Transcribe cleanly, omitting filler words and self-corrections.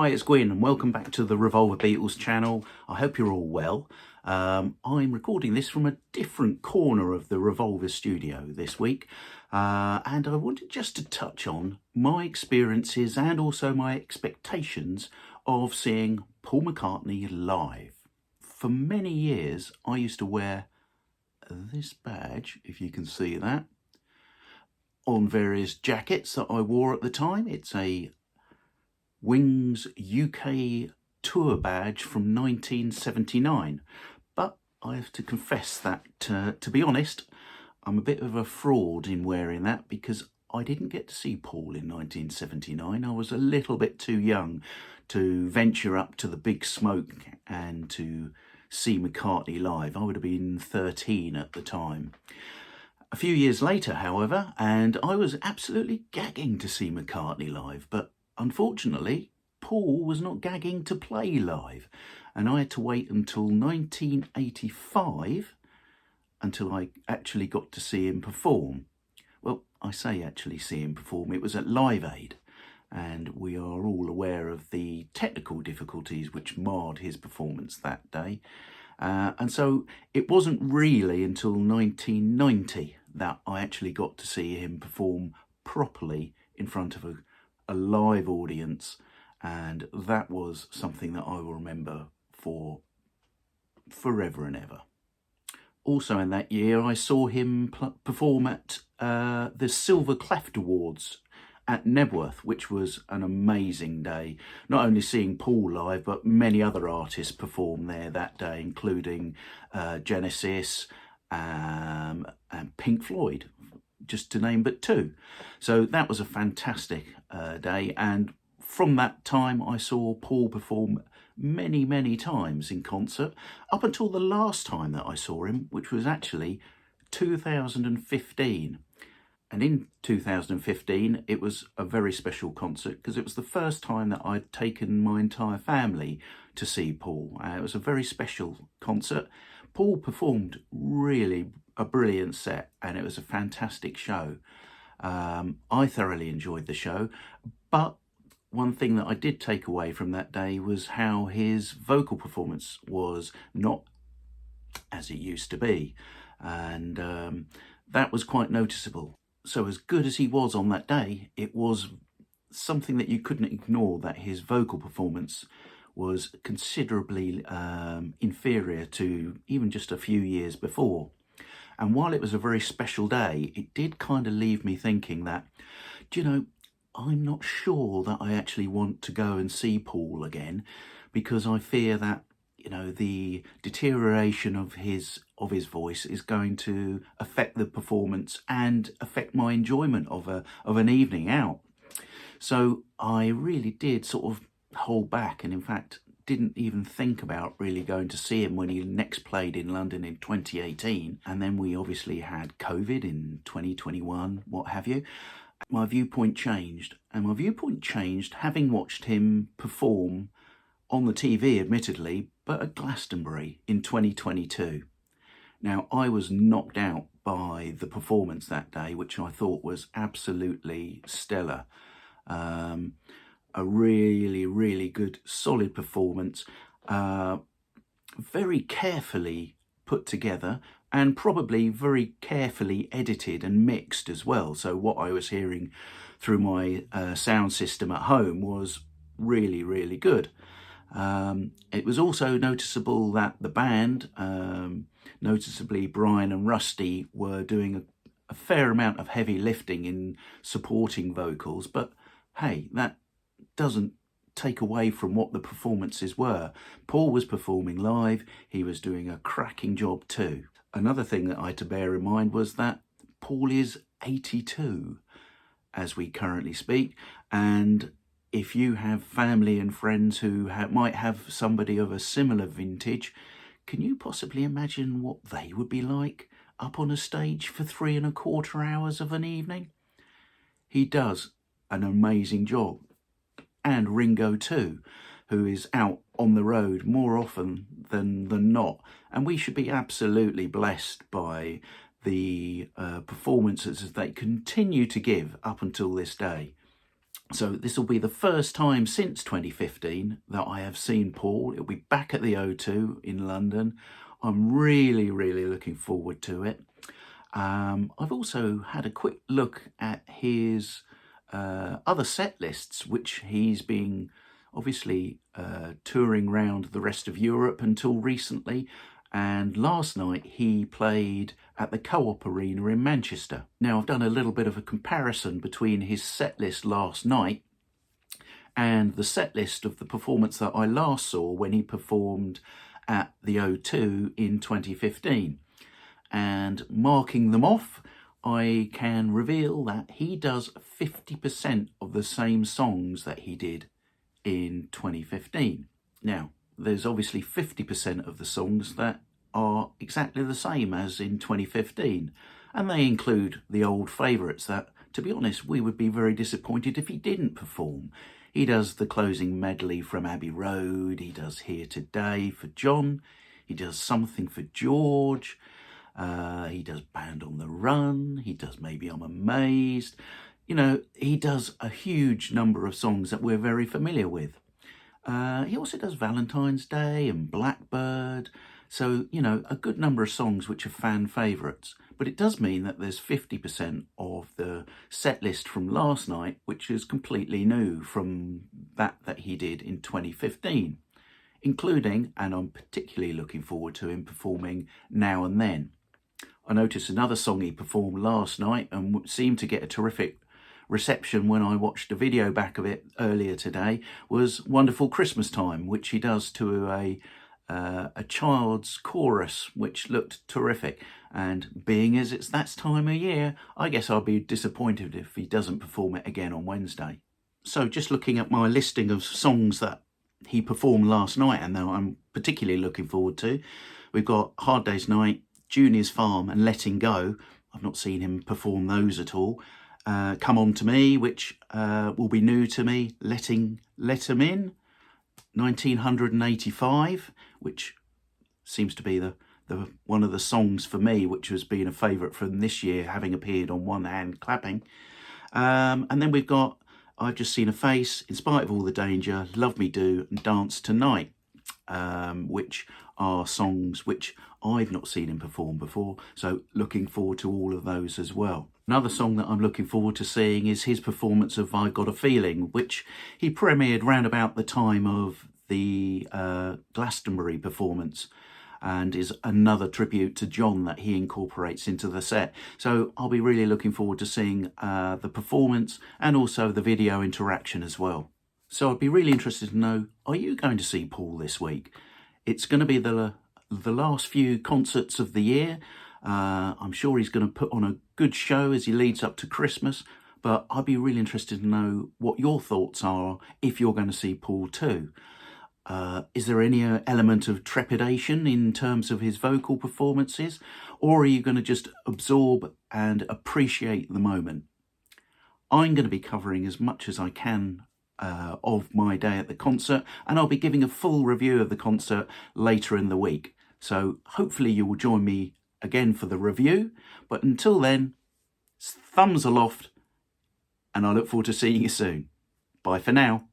Hi, it's Gwyn and welcome back to the Revolver Beatles channel. I hope you're all well. I'm recording this from a different corner of the Revolver studio this week, and I wanted just to touch on my experiences and also my expectations of seeing Paul McCartney live. For many years I used to wear this badge, if you can see that, on various jackets that I wore at the time. It's a Wings UK tour badge from 1979, but I have to confess that, to be honest, I'm a bit of a fraud in wearing that because I didn't get to see Paul in 1979. I was a little bit too young to venture up to the big smoke and to see McCartney live. I would have been 13 at the time. A few years later, however, and I was absolutely gagging to see McCartney live, but unfortunately, Paul was not gagging to play live, and I had to wait until 1985 until I actually got to see him perform. Well, I say actually see him perform, it was at Live Aid, and we are all aware of the technical difficulties which marred his performance that day. And so it wasn't really until 1990 that I actually got to see him perform properly in front of a live audience, and that was something that I will remember for forever and ever. Also in that year I saw him perform at the Silver Cleft Awards at Nebworth, which was an amazing day. Not only seeing Paul live, but many other artists performed there that day, including Genesis and Pink Floyd, just to name but two. So that was a fantastic day, and from that time I saw Paul perform many times in concert, up until the last time that I saw him, which was actually 2015. And in 2015 it was a very special concert because it was the first time that I'd taken my entire family to see Paul. It was a very special concert. Paul performed really a brilliant set and it was a fantastic show. I thoroughly enjoyed the show, but one thing that I did take away from that day was how his vocal performance was not as it used to be, and that was quite noticeable. So as good as he was on that day, it was something that you couldn't ignore, that his vocal performance was considerably inferior to even just a few years before. And while it was a very special day, it did kind of leave me thinking that, do you know, I'm not sure that I actually want to go and see Paul again, because I fear that, you know, the deterioration of his voice is going to affect the performance and affect my enjoyment of an evening out. So I really did sort of hold back, and in fact didn't even think about really going to see him when he next played in London in 2018. And then we obviously had COVID in 2021, what have you. My viewpoint changed, and my viewpoint changed having watched him perform on the TV, admittedly, but at Glastonbury in 2022. Now, I was knocked out by the performance that day, which I thought was absolutely stellar. A really good, solid performance, very carefully put together and probably very carefully edited and mixed as well. So what I was hearing through my sound system at home was really good. It was also noticeable that the band, noticeably Brian and Rusty, were doing a fair amount of heavy lifting in supporting vocals, but hey, that doesn't take away from what the performances were. Paul was performing live, he was doing a cracking job too. Another thing that I had to bear in mind was that Paul is 82 as we currently speak, and if you have family and friends who might have somebody of a similar vintage, can you possibly imagine what they would be like up on a stage for 3¼ hours of an evening? He does an amazing job. And Ringo too, who is out on the road more often than not. And we should be absolutely blessed by the performances that they continue to give up until this day. So this will be the first time since 2015 that I have seen Paul. It'll be back at the O2 in London. I'm really, really looking forward to it. I've also had a quick look at his other set lists, which he's been obviously touring around the rest of Europe until recently. And last night he played at the Co-op Arena in Manchester. Now, I've done a little bit of a comparison between his set list last night and the set list of the performance that I last saw when he performed at the O2 in 2015. And marking them off, I can reveal that he does 50% of the same songs that he did in 2015. Now, there's obviously 50% of the songs that are exactly the same as in 2015, and they include the old favourites that, to be honest, we would be very disappointed if he didn't perform. He does the closing medley from Abbey Road, he does Here Today for John, he does Something for George, he does Band on the Run, he does Maybe I'm Amazed. You know, he does a huge number of songs that we're very familiar with. He also does Valentine's Day and Blackbird. So, you know, a good number of songs which are fan favourites. But it does mean that there's 50% of the set list from last night, which is completely new from that he did in 2015, including, and I'm particularly looking forward to him performing Now and Then. I noticed another song he performed last night and seemed to get a terrific reception when I watched a video back of it earlier today, was Wonderful Christmas Time, which he does to a child's chorus, which looked terrific. And being as it's that time of year, I guess I'll be disappointed if he doesn't perform it again on Wednesday. So just looking at my listing of songs that he performed last night and that I'm particularly looking forward to, we've got Hard Day's Night, Junior's Farm and Letting Go. I've not seen him perform those at all. Come On To Me, which will be new to me, Let 'Em In, 1985, which seems to be the one of the songs for me, which has been a favourite from this year, having appeared on One Hand Clapping. And then we've got I've Just Seen a Face, In Spite of All the Danger, Love Me Do and Dance Tonight, which are songs which I've not seen him perform before, so looking forward to all of those as well. Another song that I'm looking forward to seeing is his performance of I've Got a Feeling, which he premiered round about the time of the Glastonbury performance, and is another tribute to John that he incorporates into the set. So I'll be really looking forward to seeing the performance and also the video interaction as well. So I'd be really interested to know, are you going to see Paul this week? It's going to be the last few concerts of the year. I'm sure he's going to put on a good show as he leads up to Christmas, but I'd be really interested to know what your thoughts are if you're going to see Paul too. Is there any element of trepidation in terms of his vocal performances, or are you going to just absorb and appreciate the moment? I'm going to be covering as much as I can of my day at the concert, and I'll be giving a full review of the concert later in the week. So hopefully you will join me again for the review, but until then, thumbs aloft, and I look forward to seeing you soon. Bye for now.